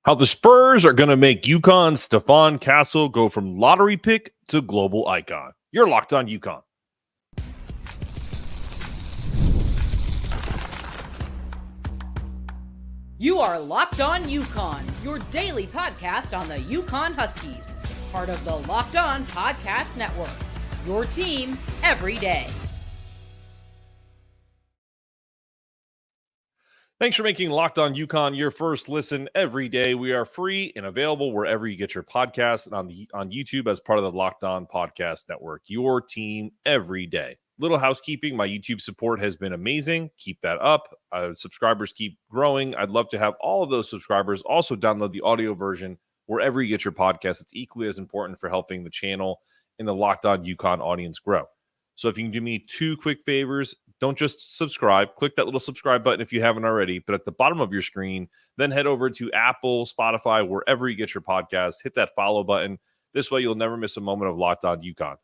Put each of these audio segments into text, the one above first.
How the Spurs are going to make UConn's Stephon Castle go from lottery pick to global icon. You're Locked On UConn. You are Locked On UConn, your daily podcast on the UConn Huskies. Part of the Locked On Podcast Network, your team every day. Thanks for making Locked On UConn your first listen every day. We are free and available wherever you get your podcasts and on YouTube as part of the Locked On Podcast Network, your team every day. Little housekeeping, my YouTube support has been amazing. Keep that up. Subscribers keep growing. I'd love to have all of those subscribers also download the audio version wherever you get your podcast. It's equally as important for helping the channel and the Locked On UConn audience grow. So if you can do me two quick favors, don't just subscribe. Click that little subscribe button if you haven't already. But at the bottom of your screen, then head over to Apple, Spotify, wherever you get your podcasts. Hit that follow button. This way you'll never miss a moment of Locked On UConn.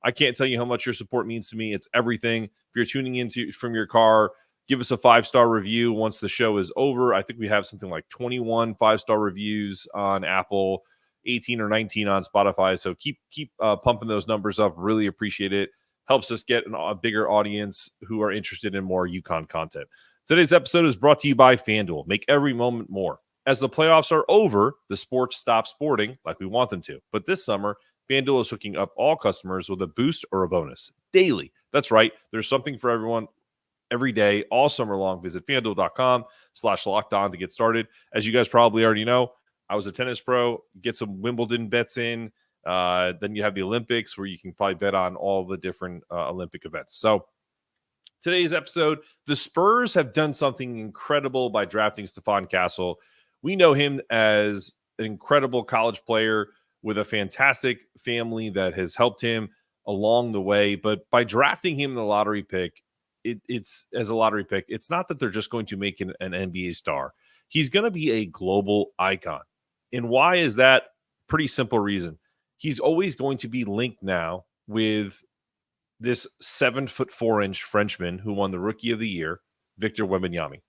I can't tell you how much your support means to me. It's everything. If you're tuning in from your car, give us a 5-star review once the show is over. I think we have something like 21 5-star reviews on Apple, 18 or 19 on Spotify. So keep pumping those numbers up. Really appreciate it. Helps us get a bigger audience who are interested in more UConn content. Today's episode is brought to you by FanDuel. Make every moment more. As the playoffs are over, the sports stop sporting like we want them to. But this summer, FanDuel is hooking up all customers with a boost or a bonus daily. That's right. There's something for everyone every day, all summer long. Visit FanDuel.com/lockedon to get started. As you guys probably already know, I was a tennis pro. Get some Wimbledon bets in. Then you have the Olympics where you can probably bet on all the different Olympic events. So today's episode, the Spurs have done something incredible by drafting Stephon Castle. We know him as an incredible college player with a fantastic family that has helped him along the way. But by drafting him in the lottery pick, it's not that they're just going to make an NBA star. He's going to be a global icon. And why is that? Pretty simple reason. He's always going to be linked now with this 7'4" Frenchman who won the Rookie of the Year, Victor Wembenyama.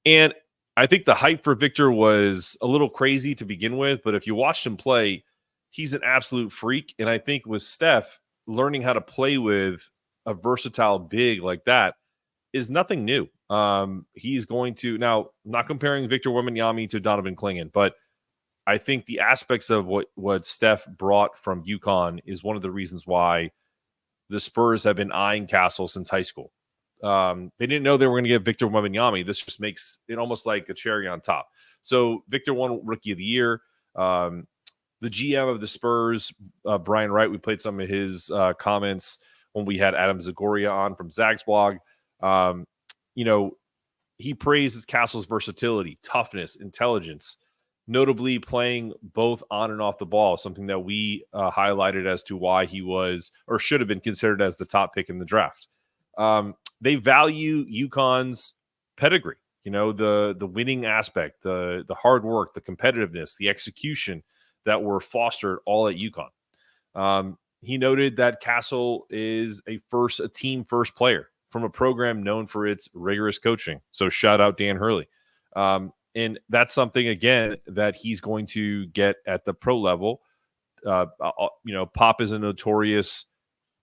And I think the hype for Victor was a little crazy to begin with, but if you watched him play, he's an absolute freak. And I think with Steph, learning how to play with a versatile big like that is nothing new. He's going to, now, not comparing Victor Wembenyama to Donovan Clingan, but I think the aspects of what Steph brought from UConn is one of the reasons why the Spurs have been eyeing Castle since high school. They didn't know they were going to get Victor Wembenyama. This just makes it almost like a cherry on top. So Victor won Rookie of the Year. The GM of the Spurs, Brian Wright, we played some of his comments when we had Adam Zagoria on from Zag's blog. He praises Castle's versatility, toughness, intelligence, notably playing both on and off the ball, something that we highlighted as to why he was or should have been considered as the top pick in the draft. They value UConn's pedigree, the winning aspect, the hard work, the competitiveness, the execution that were fostered all at UConn. He noted that Castle is a team first player from a program known for its rigorous coaching. So shout out Dan Hurley. And that's something, again, that he's going to get at the pro level. Pop is a notorious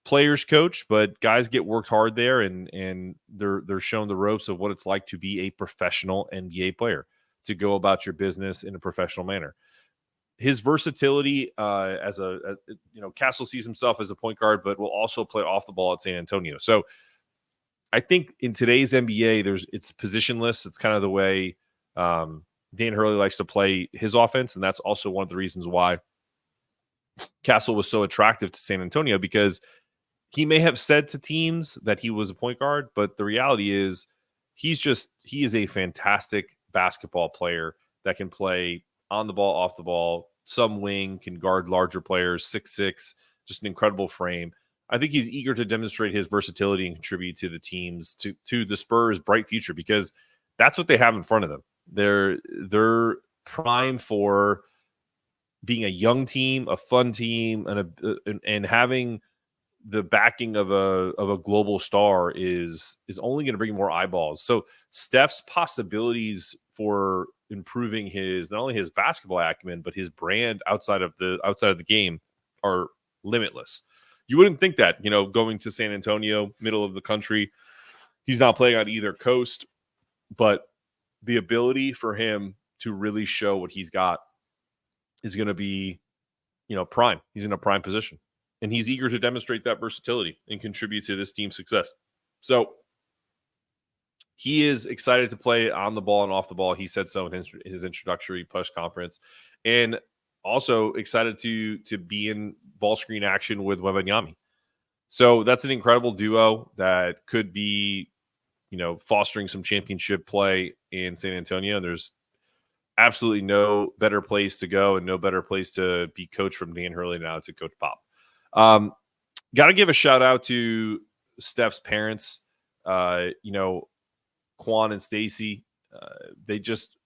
players coach, but guys get worked hard there, and they're shown the ropes of what it's like to be a professional NBA player, to go about your business in a professional manner. His versatility Castle sees himself as a point guard, but will also play off the ball at San Antonio. So I think in today's NBA, it's positionless. It's kind of the way Dan Hurley likes to play his offense, and that's also one of the reasons why Castle was so attractive to San Antonio, because he may have said to teams that he was a point guard, but the reality is he is a fantastic basketball player that can play on the ball, off the ball, some wing, can guard larger players, 6'6", just an incredible frame. I think he's eager to demonstrate his versatility and contribute to the teams, to the Spurs' bright future, because that's what they have in front of them. They're primed for being a young team, a fun team, and having the backing of a global star is only going to bring more eyeballs. So Steph's possibilities for improving his not only his basketball acumen, but his brand outside of the game are limitless. You wouldn't think that, going to San Antonio, middle of the country, he's not playing on either coast, but the ability for him to really show what he's got is going to be, prime. He's in a prime position, and he's eager to demonstrate that versatility and contribute to this team's success. So he is excited to play on the ball and off the ball. He said so in his introductory press conference, and also excited to be in ball screen action with Wembenyama. So that's an incredible duo that could be, fostering some championship play in San Antonio. And there's absolutely no better place to go and no better place to be coached from Dan Hurley now to Coach Pop. Got to give a shout out to Steph's parents. Quan and Stacy, they just,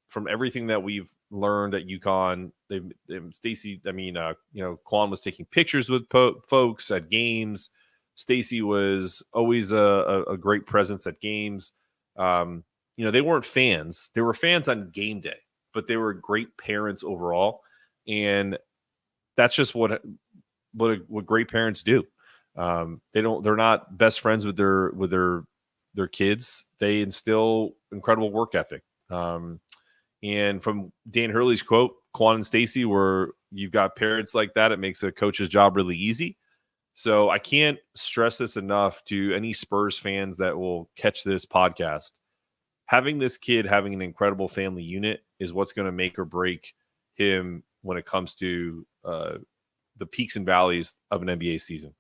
from everything that we've learned at UConn, Quan was taking pictures with folks at games. Stacy was always a great presence at games. They weren't fans. They were fans on game day, but they were great parents overall. And that's just what great parents do. They're not best friends with their kids. They instill incredible work ethic. And from Dan Hurley's quote, Quan and Stacy, where you've got parents like that, it makes a coach's job really easy. So I can't stress this enough to any Spurs fans that will catch this podcast. Having this kid having an incredible family unit is what's going to make or break him when it comes to the peaks and valleys of an NBA season.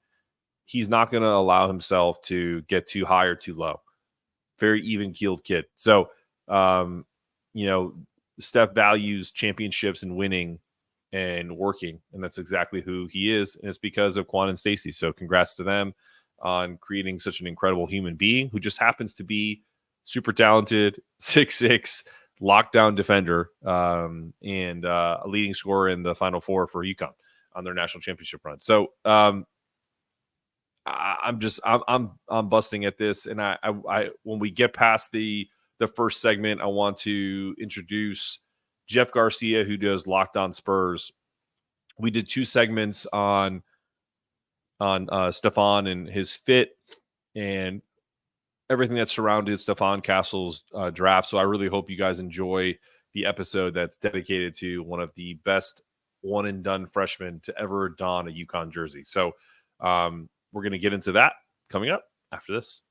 He's not going to allow himself to get too high or too low. Very even-keeled kid. So, Steph values championships and winning and working, and that's exactly who he is, and it's because of Quan and Stacy. So congrats to them on creating such an incredible human being who just happens to be super talented, 6'6", lockdown defender, and a leading scorer in the Final Four for UConn on their national championship run. So I'm busting at this, and I when we get past the first segment, I want to introduce Jeff Garcia, who does Locked On Spurs. We did 2 segments on Stephon and his fit and everything that surrounded Stephon Castle's draft. So I really hope you guys enjoy the episode that's dedicated to one of the best one-and-done freshmen to ever don a UConn jersey. So we're going to get into that coming up after this.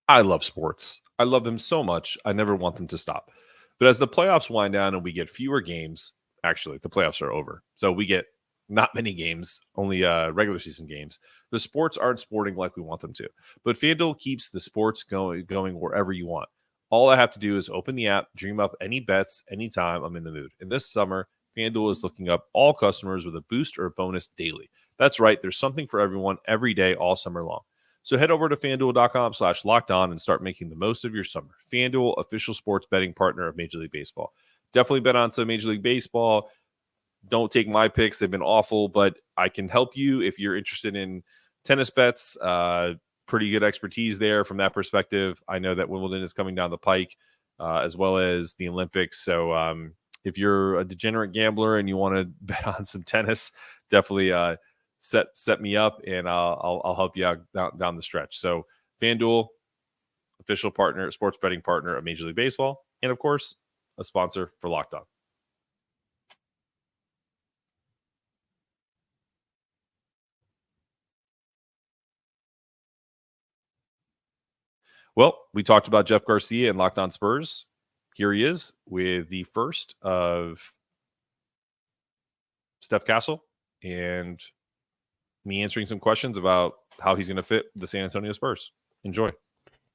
I love sports. I love them so much. I never want them to stop. But as the playoffs wind down and we get fewer games, actually, the playoffs are over. So we get not many games, only regular season games. The sports aren't sporting like we want them to. But FanDuel keeps the sports going wherever you want. All I have to do is open the app, dream up any bets, anytime I'm in the mood. And this summer, FanDuel is looking up all customers with a boost or a bonus daily. That's right. There's something for everyone every day, all summer long. So head over to FanDuel.com/lockedon and start making the most of your summer. FanDuel, official sports betting partner of Major League Baseball. Definitely bet on some Major League Baseball. Don't take my picks. They've been awful, but I can help you if you're interested in tennis bets. Pretty good expertise there from that perspective. I know that Wimbledon is coming down the pike, as well as the Olympics. So if you're a degenerate gambler and you want to bet on some tennis, definitely set me up, and I'll help you out down the stretch. So FanDuel, official partner, sports betting partner of Major League Baseball, and of course, a sponsor for Locked On. Well, we talked about Jeff Garcia and Locked On Spurs. Here he is with the first of Stephon Castle and me answering some questions about how he's going to fit the San Antonio Spurs. Enjoy.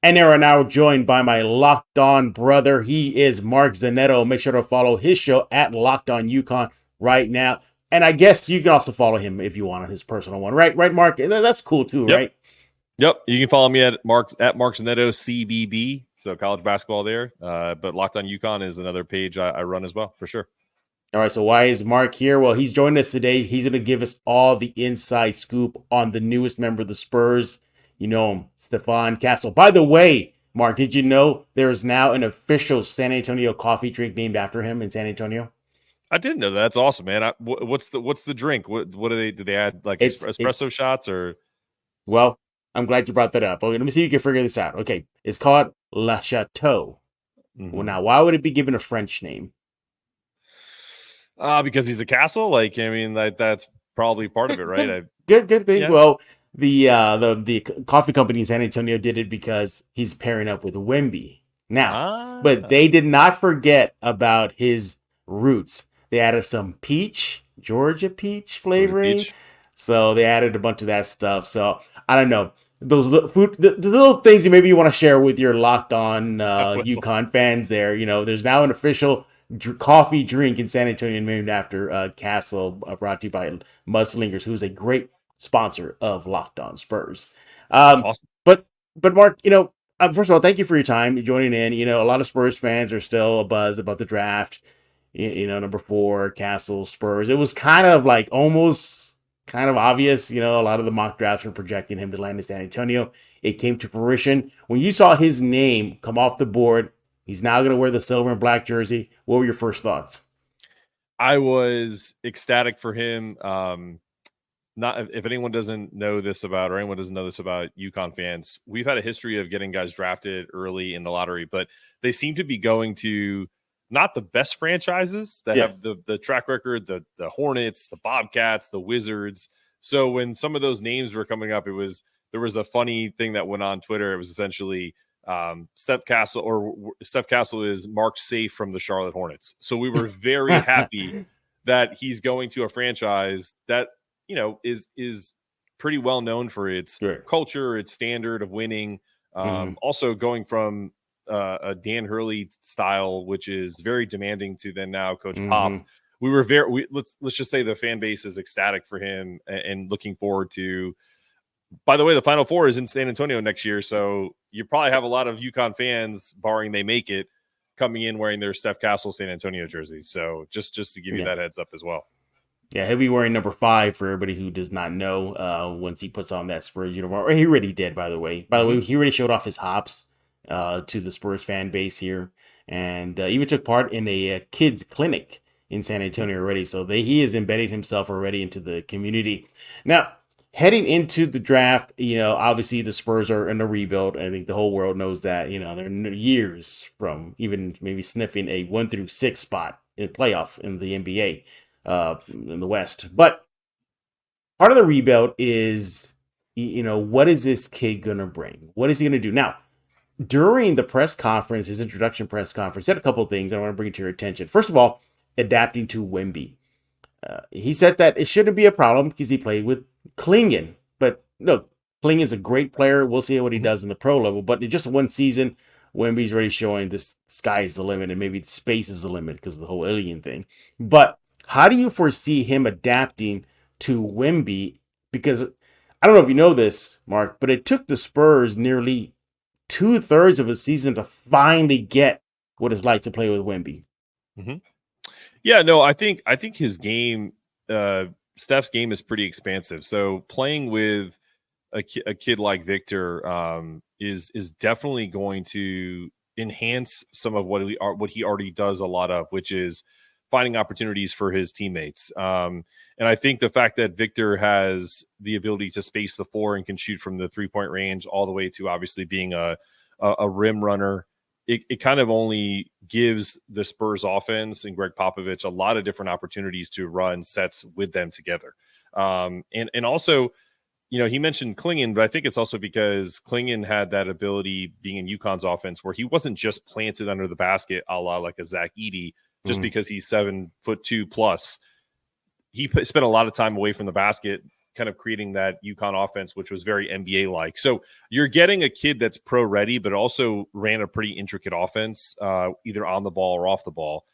And they are now joined by my Locked On brother. He is Mark Zanetto. Make sure to follow his show at Locked On UConn right now. And I guess you can also follow him if you want on his personal one, right? Right, Mark? That's cool too, right? Yep. You can follow me at Mark Zanetto CBB. So college basketball there. But Locked On UConn is another page I run as well, for sure. All right, so why is Mark here? Well, he's joining us today. He's going to give us all the inside scoop on the newest member of the Spurs. You know him, Stephon Castle. By the way, Mark, did you know there is now an official San Antonio coffee drink named after him in San Antonio? I didn't know that. That's awesome, man. What's the drink? What do they add, like espresso shots or? Well, I'm glad you brought that up. Okay, let me see if you can figure this out. Okay, it's called La Chateau. Well, now, why would it be given a French name? Because he's a castle. Like, I mean, that's probably part of it, right? Good thing. Yeah. Well, the coffee company in San Antonio did it because he's pairing up with Wemby now. But they did not forget about his roots. They added some Georgia peach flavoring. So they added a bunch of that stuff. So I don't know. Those the little things maybe you want to share with your Locked On UConn fans there. You know, there's now an official coffee drink in San Antonio named after Castle, brought to you by Mudslingers, who's a great sponsor of Locked On Spurs. Awesome. But Mark, you know, first of all, thank you for your time joining in. You know, a lot of Spurs fans are still abuzz about the draft. You know, number 4, Castle, Spurs. It was kind of like almost kind of obvious. You know, a lot of the mock drafts were projecting him to land in San Antonio. It came to fruition. When you saw his name come off the board, he's now going to wear the silver and black jersey. What were your first thoughts? I was ecstatic for him. Not if anyone doesn't know this about, or anyone doesn't know this about UConn fans, we've had a history of getting guys drafted early in the lottery, but they seem to be going to not the best franchises that have the track record, the Hornets, the Bobcats, the Wizards. So when some of those names were coming up, there was a funny thing that went on Twitter. It was essentially Stephon Castle is marked safe from the Charlotte Hornets. So we were very happy that he's going to a franchise that, you know, is pretty well known for its culture, its standard of winning. Also going from a Dan Hurley style, which is very demanding, to then now Coach Pop. We were let's just say the fan base is ecstatic for him and looking forward to. By the way, the Final Four is in San Antonio next year, so you probably have a lot of UConn fans, barring they make it, coming in wearing their Steph Castle San Antonio jerseys. So just to give you that heads up as well. Yeah, he'll be wearing number 5 for everybody who does not know. Once he puts on that Spurs uniform, or he already did, by the way. By the way, he already showed off his hops to the Spurs fan base here, and even took part in a kids clinic in San Antonio already. So he has embedded himself already into the community. Now, heading into the draft, you know, obviously the Spurs are in a rebuild. I think the whole world knows that. You know, they're years from even maybe sniffing a 1 through 6 spot in playoff in the NBA in the West. But part of the rebuild is, you know, what is this kid going to bring? What is he going to do? Now, during the press conference, his introduction press conference, he said a couple of things I want to bring to your attention. First of all, adapting to Wemby. He said that it shouldn't be a problem because he played with Klingon. But no, Klingon's a great player. We'll see what he does in the pro level. But in just one season, Wemby's already showing this sky is the limit, and maybe the space is the limit because of the whole alien thing. But how do you foresee him adapting to Wemby? Because I don't know if you know this, Mark, but it took the Spurs nearly 2/3 of a season to finally get what it's like to play with Wemby. Yeah, no, I think his game, Steph's game, is pretty expansive. So playing with a kid like Victor is definitely going to enhance some of what he already does a lot of, which is finding opportunities for his teammates. And I think the fact that Victor has the ability to space the floor and can shoot from the 3-point range all the way to obviously being a rim runner, it kind of only gives the Spurs offense and Greg Popovich a lot of different opportunities to run sets with them together. And also, you know, he mentioned Klingon, but I think it's also because Klingon had that ability being in UConn's offense where he wasn't just planted under the basket a la like a Zach Edey, just because he's 7'2" plus. He spent a lot of time away from the basket, kind of creating that UConn offense, which was very NBA like. So you're getting a kid that's pro ready, but also ran a pretty intricate offense, either on the ball or off the ball.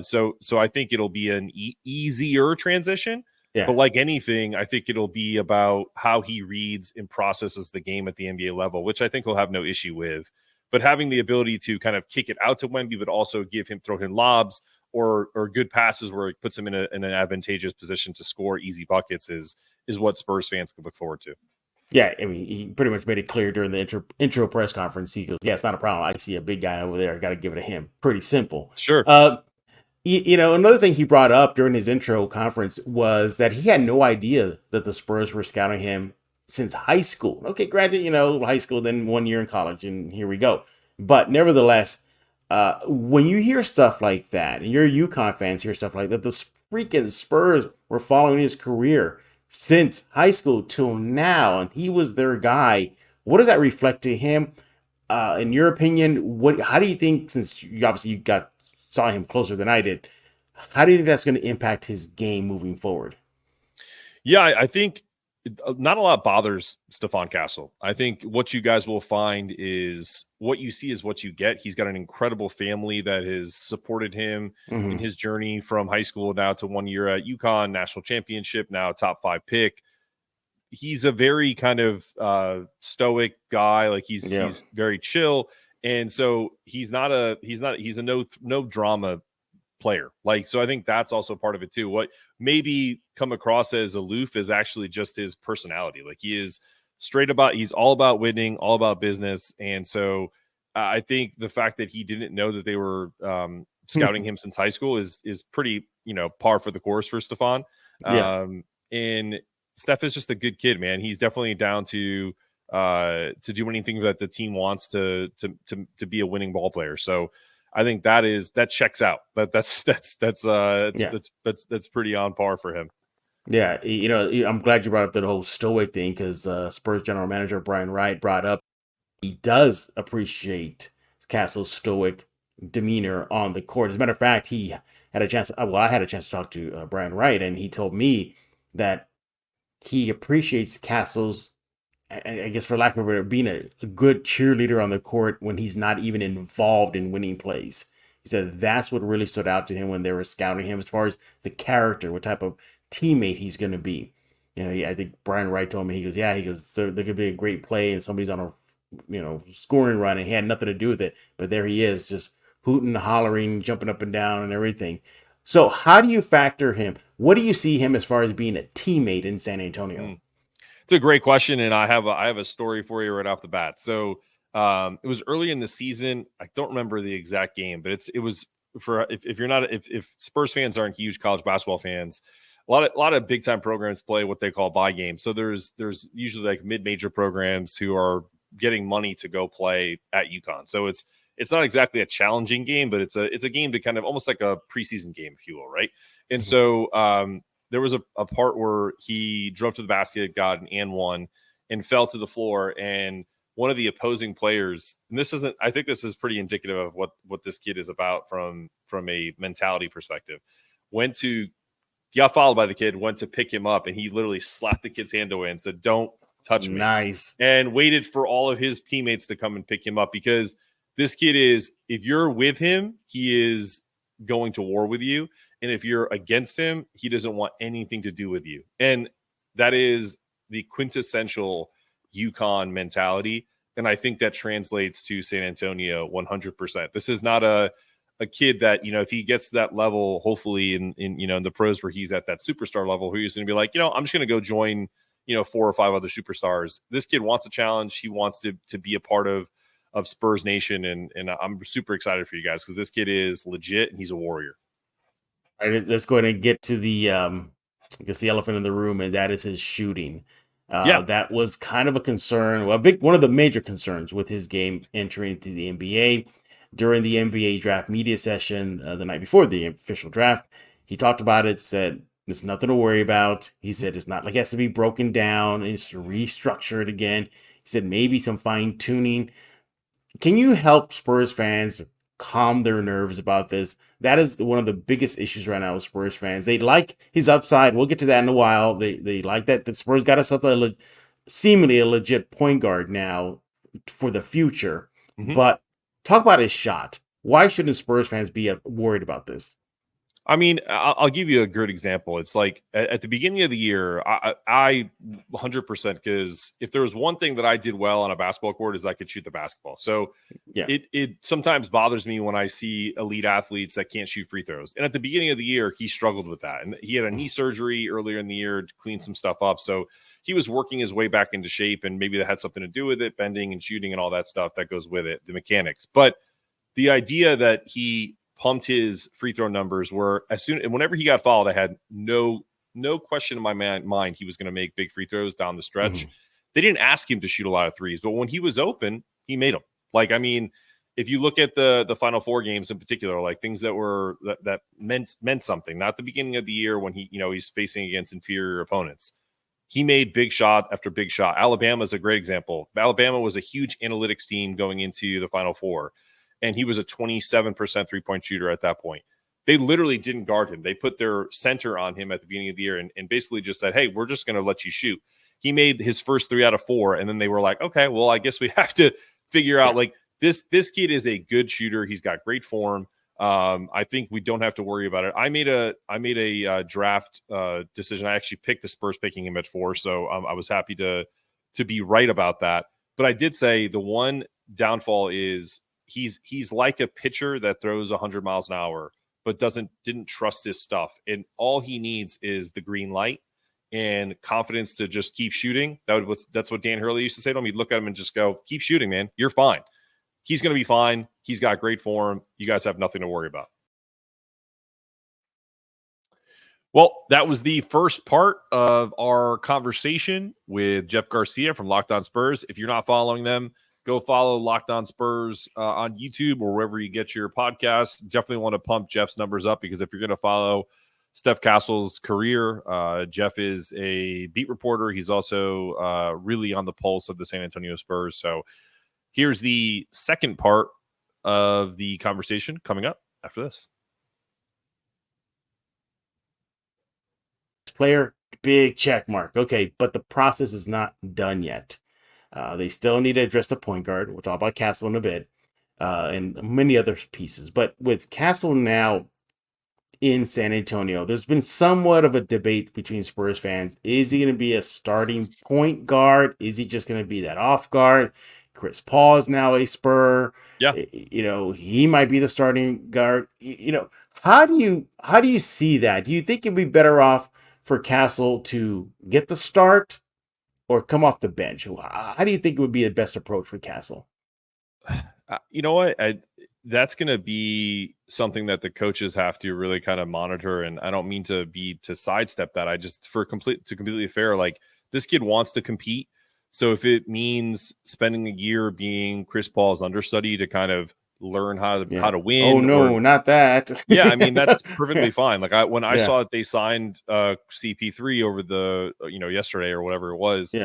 So I think it'll be an easier transition. Yeah. But like anything, I think it'll be about how he reads and processes the game at the NBA level, which I think he'll have no issue with. But having the ability to kind of kick it out to Wemby, but also throw him lobs or good passes where it puts him in an advantageous position to score easy buckets is what Spurs fans can look forward to. Yeah, I mean, he pretty much made it clear during the intro press conference. He goes, "Yeah, it's not a problem. I see a big guy over there. I got to give it to him." Pretty simple. Sure. Another thing he brought up during his intro conference was that he had no idea that the Spurs were scouting him since high school. Okay, granted, high school, then 1 year in college, and here we go. But nevertheless, when you hear stuff like that, and your UConn fans hear stuff like that, the freaking Spurs were following his career since high school till now, and he was their guy. What does that reflect to him? In your opinion, how do you think, since you obviously saw him closer than I did, how do you think that's going to impact his game moving forward? Yeah, I think not a lot bothers Stephon Castle. I think what you guys will find is what you see is what you get. He's got an incredible family that has supported him in his journey from high school now to 1 year at UConn, national championship, now top 5 pick. He's a very kind of stoic guy. Like he's very chill. And so he's a no drama player. Like, so I think that's also part of it too. What maybe come across as aloof is actually just his personality. Like he is he's all about winning, all about business. And so I think the fact that he didn't know that they were scouting him since high school is pretty, par for the course for Stephon. And Steph is just a good kid, man. He's definitely down to do anything that the team wants to be a winning ball player. So I think that checks out. That's pretty on par for him. Yeah, I'm glad you brought up the whole stoic thing because Spurs general manager Brian Wright brought up he does appreciate Castle's stoic demeanor on the court. As a matter of fact, he had a chance. I had a chance to talk to Brian Wright, and he told me that he appreciates Castle's, I guess for lack of a better, being a good cheerleader on the court when he's not even involved in winning plays. He said that's what really stood out to him when they were scouting him as far as the character, what type of teammate he's going to be. I think Brian Wright told me, he goes, there could be a great play and somebody's on a, scoring run and he had nothing to do with it. But there he is, just hooting, hollering, jumping up and down and everything. So how do you factor him? What do you see him as far as being a teammate in San Antonio? It's a great question, and I have a story for you right off the bat. So it was early in the season. I don't remember the exact game, but it was for if Spurs fans aren't huge college basketball fans, a lot of big time programs play what they call buy games. So there's usually like mid-major programs who are getting money to go play at UConn. So it's not exactly a challenging game, but it's a game to kind of almost like a preseason game, if you will, right? And so there was a part where he drove to the basket, got an and one, and fell to the floor. And one of the opposing players, and I think this is pretty indicative of what this kid is about from a mentality perspective, got followed by the kid, went to pick him up, and he literally slapped the kid's hand away and said, "Don't touch me." Nice. And waited for all of his teammates to come and pick him up, because this kid if you're with him, he is going to war with you. And if you're against him, he doesn't want anything to do with you. And that is the quintessential UConn mentality. And I think that translates to San Antonio 100%. This is not a kid that, if he gets to that level, hopefully in the pros where he's at that superstar level, who he's going to be like, I'm just going to go join, 4 or 5 other superstars. This kid wants a challenge. He wants to be a part of Spurs Nation. And I'm super excited for you guys because this kid is legit and he's a warrior. All right, let's go ahead and get to the, I guess the elephant in the room, and that is his shooting. That was kind of a concern, one of the major concerns with his game entering into the NBA. During the NBA draft media session the night before the official draft, he talked about it, said there's nothing to worry about. He said it's not like it has to be broken down, and it's to restructure it again. He said maybe some fine tuning. Can you help Spurs fans calm their nerves about this? That is one of the biggest issues right now with Spurs fans. They like his upside. We'll get to that in a while. They like that the Spurs got us seemingly a legit point guard now for the future. But talk about his shot. Why shouldn't Spurs fans be worried about this? I mean, I'll give you a good example. It's like at the beginning of the year, I 100%, because if there was one thing that I did well on a basketball court is I could shoot the basketball. So Yeah. it sometimes bothers me when I see elite athletes that can't shoot free throws. And at the beginning of the year, he struggled with that. And he had a knee surgery earlier in the year to clean some stuff up. So he was working his way back into shape, and maybe that had something to do with it, bending and shooting and all that stuff that goes with it, the mechanics. But the idea that he pumped his free throw numbers were whenever he got fouled, I had no question in my mind he was going to make big free throws down the stretch. They didn't ask him to shoot a lot of threes, but when he was open, he made them. Like, I mean, if you look at the Final Four games in particular, like things that meant something, not the beginning of the year when he's facing against inferior opponents. He made big shot after big shot. Alabama is a great example. Alabama was a huge analytics team going into the Final Four, and he was a 27% three-point shooter at that point. They literally didn't guard him. They put their center on him at the beginning of the year and basically just said, hey, we're just going to let you shoot. He made his first 3 out of 4, and then they were like, okay, well, I guess we have to figure out, like, this kid is a good shooter. He's got great form. I think we don't have to worry about it. I made a draft decision. I actually picked the Spurs picking him at 4, so I was happy to be right about that. But I did say the one downfall is he's like a pitcher that throws 100 miles an hour, but didn't trust his stuff. And all he needs is the green light and confidence to just keep shooting. That's what Dan Hurley used to say to him. He'd look at him and just go, keep shooting, man. You're fine. He's going to be fine. He's got great form. You guys have nothing to worry about. Well, that was the first part of our conversation with Jeff Garcia from Locked On Spurs. If you're not following them, go follow Locked On Spurs on YouTube or wherever you get your podcasts. Definitely want to pump Jeff's numbers up, because if you're going to follow Stephon Castle's career, Jeff is a beat reporter. He's also really on the pulse of the San Antonio Spurs. So here's the second part of the conversation coming up after this. Player, big check mark. Okay, but the process is not done yet. They still need to address the point guard. We'll talk about Castle in a bit, and many other pieces. But with Castle now in San Antonio, there's been somewhat of a debate between Spurs fans. Is he going to be a starting point guard? Is he just going to be that off guard? Chris Paul is now a Spur. Yeah. He might be the starting guard. How do you see that? Do you think it'd be better off for Castle to get the start or come off the bench? How do you think it would be the best approach for Castle? You know what? That's going to be something that the coaches have to really kind of monitor. And I don't mean to sidestep that. I just, completely fair, like, this kid wants to compete. So if it means spending a year being Chris Paul's understudy to kind of learn how to win. Oh no, not that. Yeah, I mean, that's perfectly fine. Like, when I saw that they signed CP3 over the yesterday or whatever it was,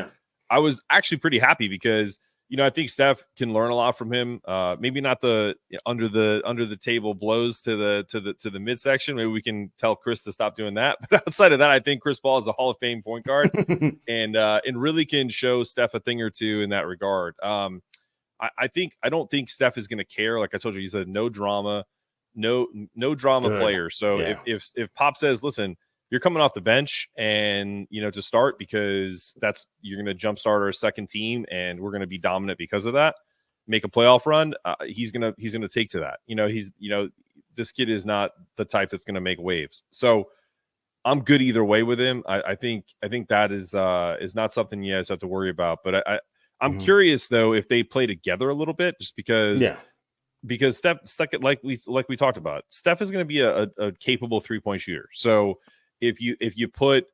I was actually pretty happy, because I think Steph can learn a lot from him. Maybe not the under the table blows to the midsection. Maybe we can tell Chris to stop doing that. But outside of that, I think Chris Paul is a Hall of Fame point guard and really can show Steph a thing or two in that regard. I don't think Steph is going to care. Like I told you, he's a no drama player. So if Pop says, listen, you're coming off the bench and, to start, because you're going to jumpstart our second team and we're going to be dominant because of that, make a playoff run. He's going to take to that. This kid is not the type that's going to make waves. So I'm good either way with him. I think that is not something you guys have to worry about, but I'm curious though, if they play together a little bit, just because Steph, like we talked about, Steph is going to be a capable 3-point shooter. So if you put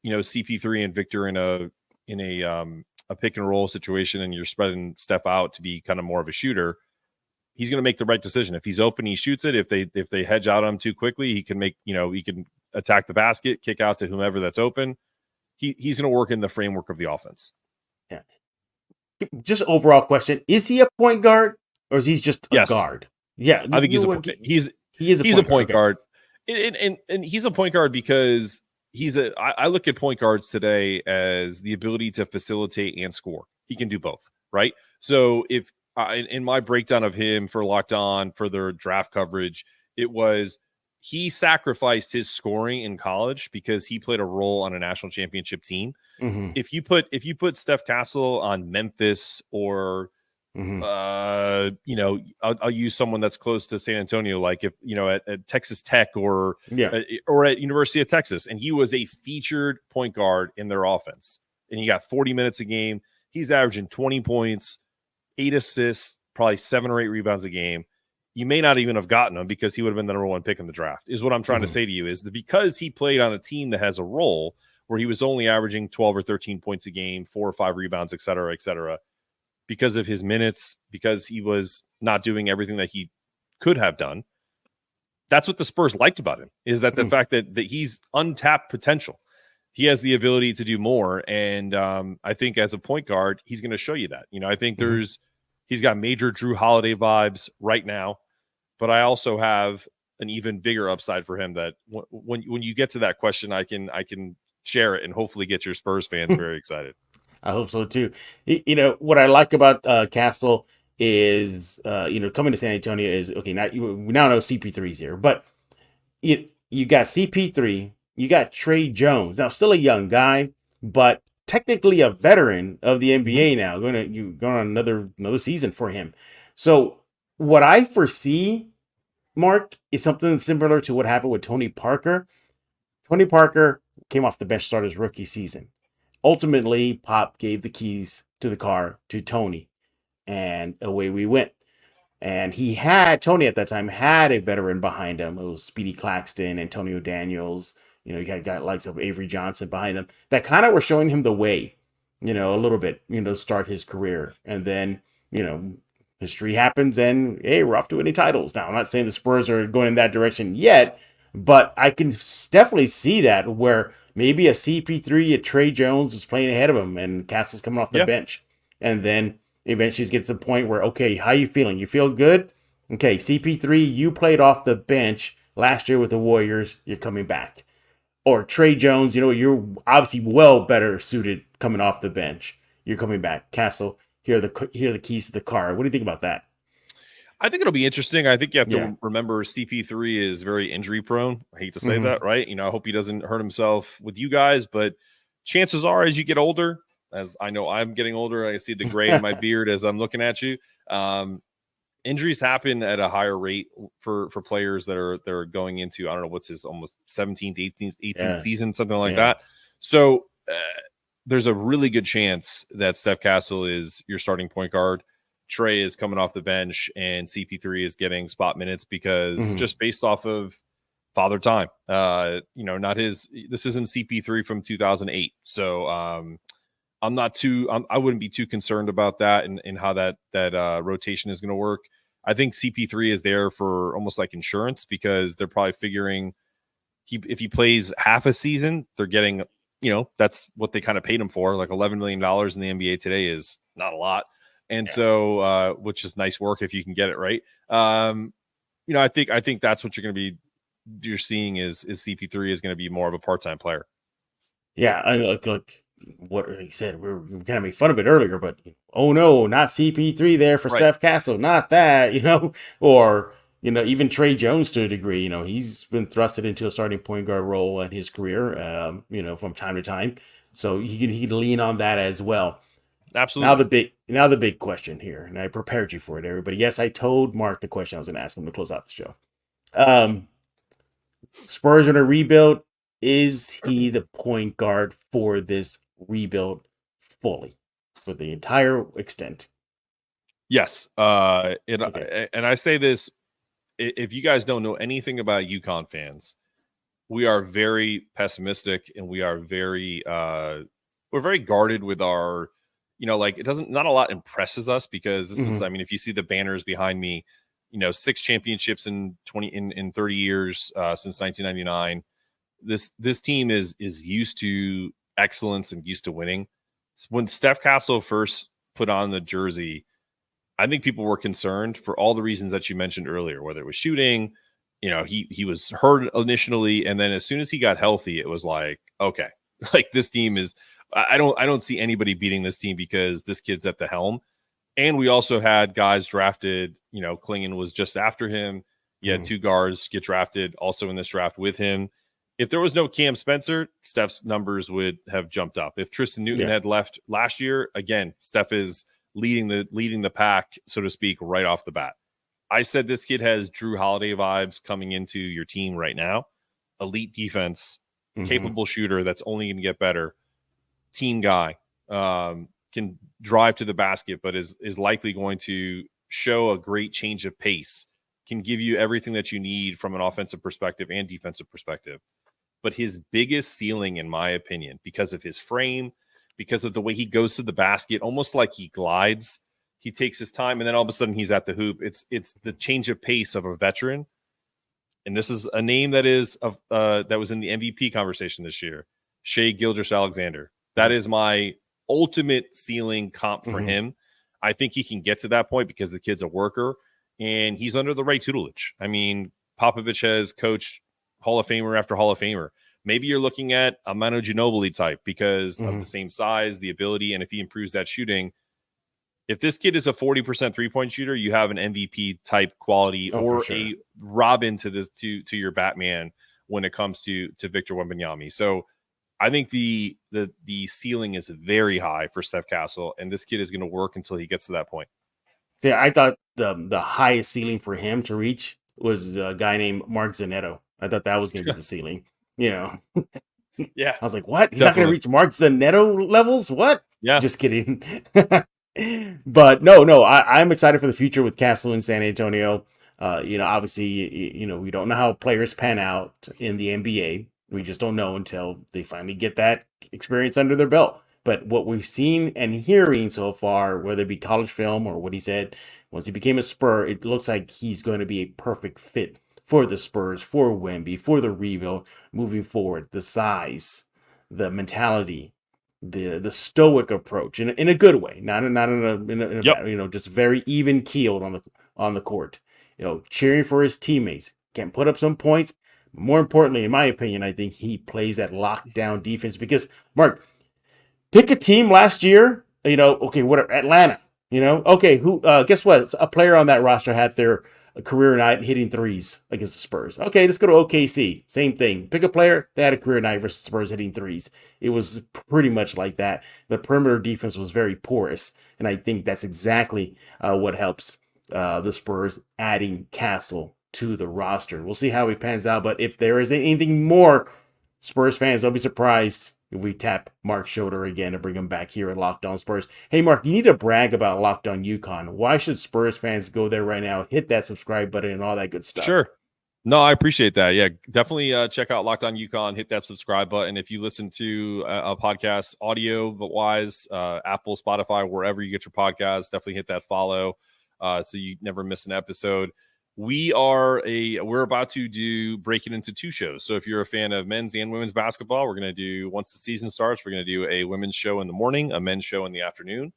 CP3 and Victor in a pick and roll situation and you're spreading Steph out to be kind of more of a shooter, he's going to make the right decision. If he's open, he shoots it. If they hedge out on him too quickly, he can he can attack the basket, kick out to whomever that's open. He's going to work in the framework of the offense. Yeah. Just overall question: is he a point guard or is he just a guard? Yeah, I think he's a point guard. And he's a point guard because I look at point guards today as the ability to facilitate and score. He can do both, right? So if in my breakdown of him for Locked On for their draft coverage, it was he sacrificed his scoring in college because he played a role on a national championship team. Mm-hmm. If you put Stephon Castle on Memphis or I'll use someone that's close to San Antonio, like if at Texas Tech or at University of Texas, and he was a featured point guard in their offense, and he got 40 minutes a game. He's averaging 20 points, 8 assists, probably 7 or 8 rebounds a game. You may not even have gotten him because he would have been the number 1 pick in the draft, is what I'm trying to say to you, is that because he played on a team that has a role where he was only averaging 12 or 13 points a game, 4 or 5 rebounds, et cetera, because of his minutes, because he was not doing everything that he could have done. That's what the Spurs liked about him, is that the fact that he's untapped potential. He has the ability to do more. And I think as a point guard, he's going to show you that. I think he's got major Drew Holiday vibes right now, but I also have an even bigger upside for him that when you get to that question, I can share it and hopefully get your Spurs fans very excited. I hope so too. What I like about Castle is, coming to San Antonio is, okay, we now know CP3's here, but you got CP3, you got Trey Jones, now still a young guy, but technically a veteran of the NBA now, going on another season for him. So what I foresee, Mark, is something similar to what happened with Tony Parker. Tony Parker came off the bench to start his rookie season. Ultimately, Pop gave the keys to the car to Tony, and away we went. And Tony at that time had a veteran behind him. It was Speedy Claxton, Antonio Daniels. You got likes of Avery Johnson behind him that kind of were showing him the way, a little bit, to start his career. And then, history happens and, hey, we're off to winning titles. Now, I'm not saying the Spurs are going in that direction yet, but I can definitely see that where maybe a CP3, a Trey Jones is playing ahead of him and Castle's coming off the bench. And then eventually get to the point where, okay, how you feeling? You feel good? Okay, CP3, you played off the bench last year with the Warriors. You're coming back. Or Trey Jones, you're obviously well better suited coming off the bench. You're coming back. Castle, here are the keys to the car. What do you think about that? I think it'll be interesting. I think you have to remember CP3 is very injury prone. I hate to say that, right? I hope he doesn't hurt himself with you guys, but chances are as you get older, as I know I'm getting older, I see the gray in my beard as I'm looking at you. Injuries happen at a higher rate for players that are going into, I don't know, what's his almost 17th, 18th season, something like that. So there's a really good chance that Stephon Castle is your starting point guard. Trey is coming off the bench and CP3 is getting spot minutes because just based off of father time, this isn't CP3 from 2008. So I wouldn't be too concerned about that and how that rotation is going to work. I think CP3 is there for almost like insurance because they're probably figuring if he plays half a season, they're getting, that's what they kind of paid him for. Like $11 million in the NBA today is not a lot. And so, which is nice work if you can get it right. I think that's what you're seeing is CP3 is going to be more of a part-time player. Yeah, I look what he said. We were kind of making fun of it earlier, but oh no, not CP3 there for Stephon Castle, not that, or even Trey Jones to a degree. He's been thrusted into a starting point guard role in his career, from time to time, so he can lean on that as well. Absolutely. Now the big question here, and I prepared you for it, everybody. Yes, I told Mark the question I was going to ask him to close out the show. Spurs are in a rebuild. Is he the point guard for this rebuild fully, for the entire extent? Yes. And I say this, if you guys don't know anything about UConn fans, we are very pessimistic and we are we're very guarded with our, not a lot impresses us because this is, if you see the banners behind me, 6 championships in 30 years since 1999. This team is used to excellence and used to winning. When Stephon Castle first put on the jersey, I think people were concerned for all the reasons that you mentioned earlier, whether it was shooting, he was hurt initially, and then as soon as he got healthy, it was like, okay, like this team is. I don't see anybody beating this team because this kid's at the helm. And we also had guys drafted, Klingon was just after him. You had 2 guards get drafted also in this draft with him. If there was no Cam Spencer, Steph's numbers would have jumped up. If Tristan Newton had left last year, again, Steph is leading the pack, so to speak, right off the bat. I said this kid has Drew Holiday vibes coming into your team right now. Elite defense, capable shooter that's only going to get better. Team guy, can drive to the basket, but is likely going to show a great change of pace, can give you everything that you need from an offensive perspective and defensive perspective. But his biggest ceiling, in my opinion, because of his frame, because of the way he goes to the basket, almost like he glides, he takes his time, and then all of a sudden he's at the hoop. It's the change of pace of a veteran. And this is a name that is that was in the MVP conversation this year, Shai Gilgeous-Alexander. That is my ultimate ceiling comp for him. I think he can get to that point because the kid's a worker, and he's under the right tutelage. I mean, Popovich has coached Hall of Famer after Hall of Famer. Maybe you're looking at a Manu Ginobili type because of the same size, the ability, and if he improves that shooting. If this kid is a 40% three-point shooter, you have an MVP type quality or a Robin to your Batman when it comes to Victor Wembenyama. So I think the ceiling is very high for Stephon Castle, and this kid is going to work until he gets to that point. Yeah, I thought the highest ceiling for him to reach was a guy named Mark Zanetto. I thought that was going to be the ceiling. Yeah. I was like, what? He's not going to reach Mark Zanetto levels? What? Yeah. Just kidding. But no, I'm excited for the future with Castle in San Antonio. Obviously, we don't know how players pan out in the NBA. We just don't know until they finally get that experience under their belt. But what we've seen and hearing so far, whether it be college film or what he said, once he became a Spur, it looks like he's going to be a perfect fit for the Spurs, for Wemby, for the rebuild moving forward. The size, the mentality, the stoic approach in a good way, not in a just very even keeled on the court. Cheering for his teammates, can put up some points. More importantly, in my opinion, I think he plays that lockdown defense because, Mark, pick a team last year, Atlanta, who, guess what? A player on that roster had their career night hitting threes against the Spurs. Okay, let's go to OKC. Same thing. Pick a player, they had a career night versus Spurs hitting threes. It was pretty much like that. The perimeter defense was very porous, and I think that's exactly what helps the Spurs adding Castle to the roster. We'll see how he pans out, but if there is anything more, Spurs fans, don't be surprised if we tap Mark Schroeder again and bring him back here at Locked On Spurs. Hey, Mark, you need to brag about Locked On UConn. Why should Spurs fans go there right now, hit that subscribe button and all that good stuff? Sure. No, I appreciate that. Yeah, definitely check out Locked On UConn, hit that subscribe button. If you listen to a podcast audio-wise, Apple, Spotify, wherever you get your podcasts, definitely hit that follow so you never miss an episode. We're about to break it into 2 shows. So if you're a fan of men's and women's basketball, we're going to do, once the season starts, we're going to do a women's show in the morning, a men's show in the afternoon.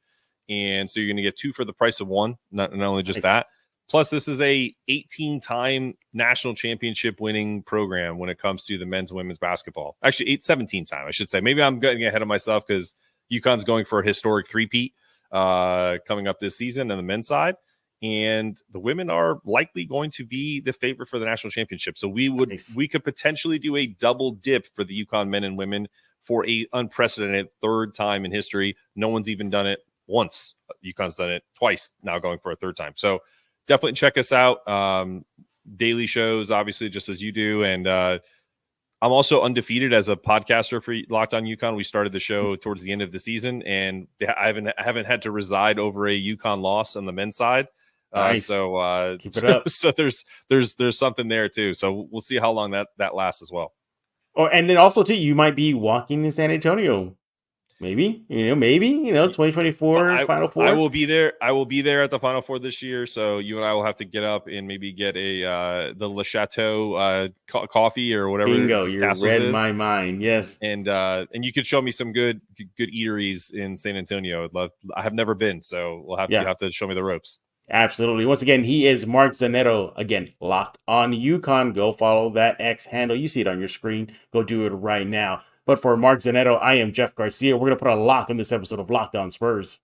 And so you're going to get 2 for the price of 1. Not only just that, plus this is a 18-time national championship winning program when it comes to the men's and women's basketball. Actually, 17 time, I should say. Maybe I'm getting ahead of myself because UConn's going for a historic three-peat coming up this season on the men's side. And the women are likely going to be the favorite for the national championship. So we could potentially do a double dip for the UConn men and women for a unprecedented 3rd time in history. No one's even done it once. UConn's done it twice, now going for a 3rd time. So definitely check us out. Daily shows, obviously, just as you do. And I'm also undefeated as a podcaster for Locked On UConn. We started the show towards the end of the season, and I haven't had to reside over a UConn loss on the men's side. Nice. Keep it up. So there's something there too. So we'll see how long that lasts as well. Oh, and then also too, you might be walking in San Antonio. Maybe 2024 Final Four. I will be there. I will be there at the Final Four this year. So you and I will have to get up and maybe get the Le Chateau coffee or whatever. Bingo, you read my mind. Yes, and you could show me some good eateries in San Antonio. I have never been, so you have to show me the ropes. Absolutely. Once again, he is Mark Zanetto. Again, Locked On UConn. Go follow that X handle. You see it on your screen. Go do it right now. But for Mark Zanetto, I am Jeff Garcia. We're going to put a lock in this episode of Locked On Spurs.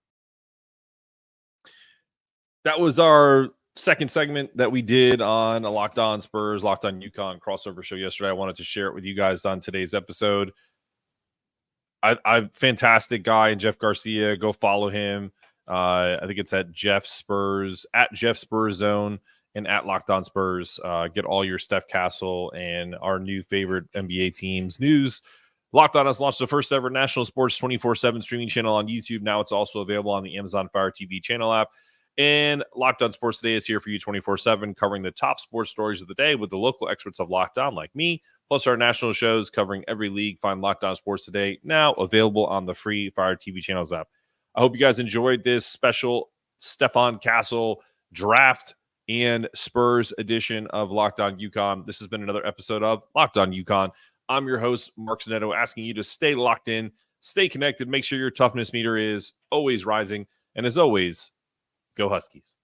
That was our second segment that we did on a Locked On Spurs, Locked On UConn crossover show yesterday. I wanted to share it with you guys on today's episode. I fantastic guy, and Jeff Garcia. Go follow him. I think it's at Jeff Spurs Zone and at Locked On Spurs. Get all your Stephon Castle and our new favorite NBA teams news. Locked On has launched the first ever national sports 24/7 streaming channel on YouTube. Now it's also available on the Amazon Fire TV channel app. And Locked On Sports Today is here for you 24/7, covering the top sports stories of the day with the local experts of Locked On like me, plus our national shows covering every league. Find Locked On Sports Today now available on the free Fire TV channels app. I hope you guys enjoyed this special Stephon Castle draft and Spurs edition of Locked On UConn. This has been another episode of Locked On UConn. I'm your host, Mark Zanetto, asking you to stay locked in, stay connected, make sure your toughness meter is always rising, and as always, go Huskies.